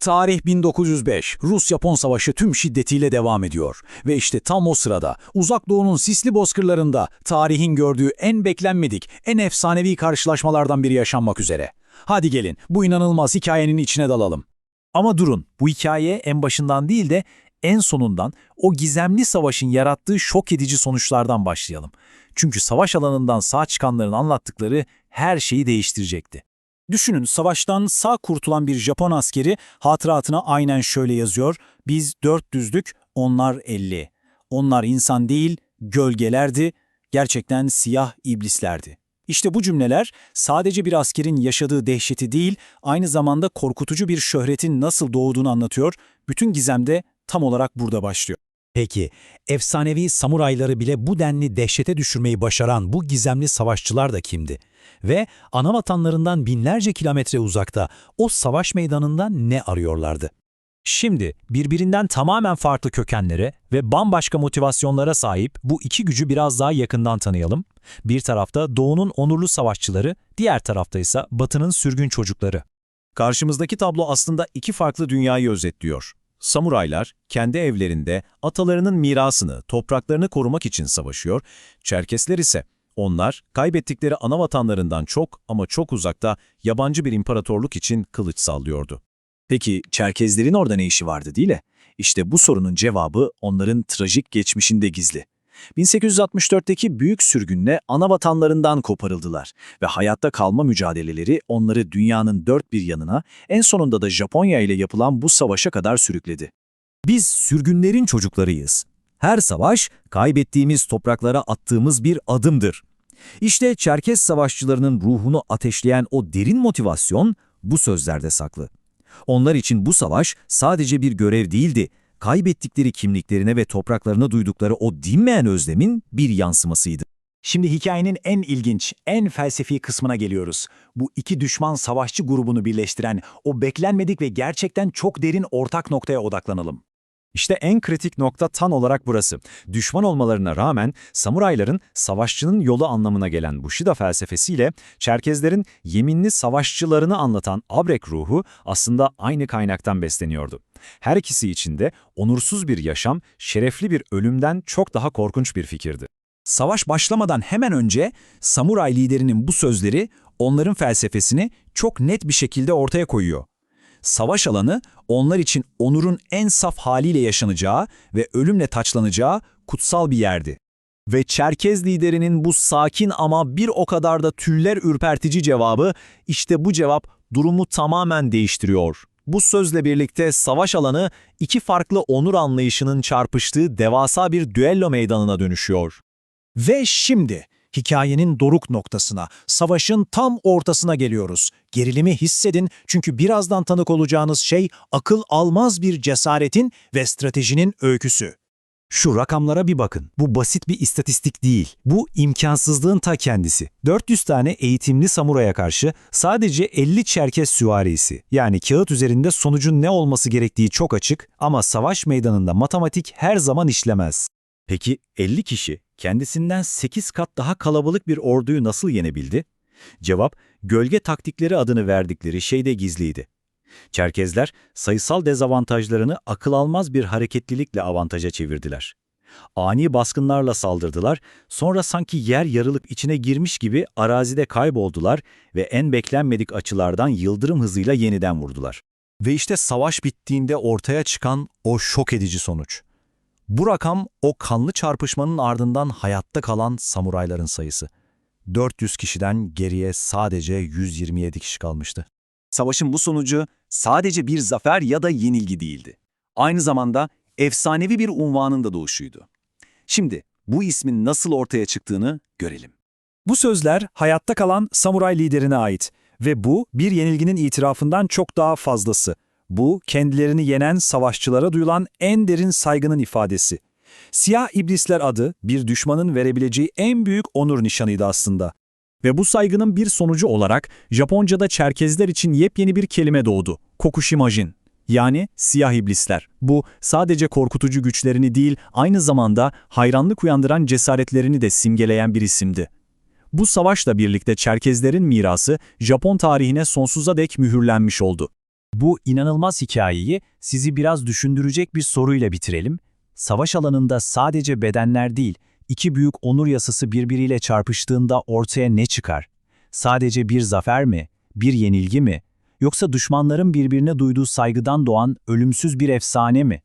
Tarih 1905, Rus-Japon Savaşı tüm şiddetiyle devam ediyor. Ve işte tam o sırada, Uzak Doğu'nun sisli bozkırlarında tarihin gördüğü en beklenmedik, en efsanevi karşılaşmalardan biri yaşanmak üzere. Hadi gelin, bu inanılmaz hikayenin içine dalalım. Ama durun, bu hikayeye en başından değil de en sonundan, o gizemli savaşın yarattığı şok edici sonuçlardan başlayalım. Çünkü savaş alanından sağ çıkanların anlattıkları her şeyi değiştirecekti. Düşünün, savaştan sağ kurtulan bir Japon askeri hatıratına aynen şöyle yazıyor: "Biz 400'lük, onlar 50. Onlar insan değil, gölgelerdi, gerçekten siyah iblislerdi." İşte bu cümleler sadece bir askerin yaşadığı dehşeti değil, aynı zamanda korkutucu bir şöhretin nasıl doğduğunu anlatıyor. Bütün gizem de tam olarak burada başlıyor. Peki, efsanevi samurayları bile bu denli dehşete düşürmeyi başaran bu gizemli savaşçılar da kimdi? Ve anavatanlarından binlerce kilometre uzakta o savaş meydanında ne arıyorlardı? Şimdi birbirinden tamamen farklı kökenlere ve bambaşka motivasyonlara sahip bu iki gücü biraz daha yakından tanıyalım. Bir tarafta Doğu'nun onurlu savaşçıları, diğer tarafta ise Batı'nın sürgün çocukları. Karşımızdaki tablo aslında iki farklı dünyayı özetliyor. Samuraylar kendi evlerinde atalarının mirasını, topraklarını korumak için savaşıyor. Çerkesler ise onlar kaybettikleri anavatanlarından çok ama çok uzakta yabancı bir imparatorluk için kılıç sallıyordu. Peki Çerkezlerin orada ne işi vardı, değil mi? İşte bu sorunun cevabı onların trajik geçmişinde gizli. 1864'teki büyük sürgünle anavatanlarından koparıldılar ve hayatta kalma mücadeleleri onları dünyanın dört bir yanına, en sonunda da Japonya ile yapılan bu savaşa kadar sürükledi. Biz sürgünlerin çocuklarıyız. Her savaş, kaybettiğimiz topraklara attığımız bir adımdır. İşte Çerkes savaşçılarının ruhunu ateşleyen o derin motivasyon bu sözlerde saklı. Onlar için bu savaş sadece bir görev değildi, kaybettikleri kimliklerine ve topraklarına duydukları o dinmeyen özlemin bir yansımasıydı. Şimdi hikayenin en ilginç, en felsefi kısmına geliyoruz. Bu iki düşman savaşçı grubunu birleştiren o beklenmedik ve gerçekten çok derin ortak noktaya odaklanalım. İşte en kritik nokta tam olarak burası. Düşman olmalarına rağmen samurayların savaşçının yolu anlamına gelen Bushido felsefesiyle Çerkezlerin yeminli savaşçılarını anlatan abrek ruhu aslında aynı kaynaktan besleniyordu. Her ikisi için de onursuz bir yaşam, şerefli bir ölümden çok daha korkunç bir fikirdi. Savaş başlamadan hemen önce samuray liderinin bu sözleri onların felsefesini çok net bir şekilde ortaya koyuyor. Savaş alanı onlar için onurun en saf haliyle yaşanacağı ve ölümle taçlanacağı kutsal bir yerdi. Ve Çerkez liderinin bu sakin ama bir o kadar da tüyler ürpertici cevabı, işte bu cevap durumu tamamen değiştiriyor. Bu sözle birlikte savaş alanı iki farklı onur anlayışının çarpıştığı devasa bir düello meydanına dönüşüyor. Ve şimdi hikayenin doruk noktasına, savaşın tam ortasına geliyoruz. Gerilimi hissedin, çünkü birazdan tanık olacağınız şey akıl almaz bir cesaretin ve stratejinin öyküsü. Şu rakamlara bir bakın. Bu basit bir istatistik değil. Bu imkansızlığın ta kendisi. 400 tane eğitimli samuraya karşı sadece 50 Çerkes süvarisi. Yani kağıt üzerinde sonucun ne olması gerektiği çok açık ama savaş meydanında matematik her zaman işlemez. Peki 50 kişi kendisinden 8 kat daha kalabalık bir orduyu nasıl yenebildi? Cevap, gölge taktikleri adını verdikleri şeyde gizliydi. Çerkezler sayısal dezavantajlarını akıl almaz bir hareketlilikle avantaja çevirdiler. Ani baskınlarla saldırdılar, sonra sanki yer yarılıp içine girmiş gibi arazide kayboldular ve en beklenmedik açılardan yıldırım hızıyla yeniden vurdular. Ve işte savaş bittiğinde ortaya çıkan o şok edici sonuç. Bu rakam o kanlı çarpışmanın ardından hayatta kalan samurayların sayısı. 400 kişiden geriye sadece 127 kişi kalmıştı. Savaşın bu sonucu sadece bir zafer ya da yenilgi değildi. Aynı zamanda efsanevi bir unvanın da doğuşuydu. Şimdi bu ismin nasıl ortaya çıktığını görelim. Bu sözler hayatta kalan samuray liderine ait ve bu bir yenilginin itirafından çok daha fazlası. Bu, kendilerini yenen savaşçılara duyulan en derin saygının ifadesi. Siyah iblisler adı bir düşmanın verebileceği en büyük onur nişanıydı aslında. Ve bu saygının bir sonucu olarak Japonca'da Çerkezler için yepyeni bir kelime doğdu: Kokushimajin. Yani siyah iblisler. Bu sadece korkutucu güçlerini değil, aynı zamanda hayranlık uyandıran cesaretlerini de simgeleyen bir isimdi. Bu savaşla birlikte Çerkezlerin mirası Japon tarihine sonsuza dek mühürlenmiş oldu. Bu inanılmaz hikayeyi sizi biraz düşündürecek bir soruyla bitirelim. Savaş alanında sadece bedenler değil, iki büyük onur yasası birbiriyle çarpıştığında ortaya ne çıkar? Sadece bir zafer mi? Bir yenilgi mi? Yoksa düşmanların birbirine duyduğu saygıdan doğan ölümsüz bir efsane mi?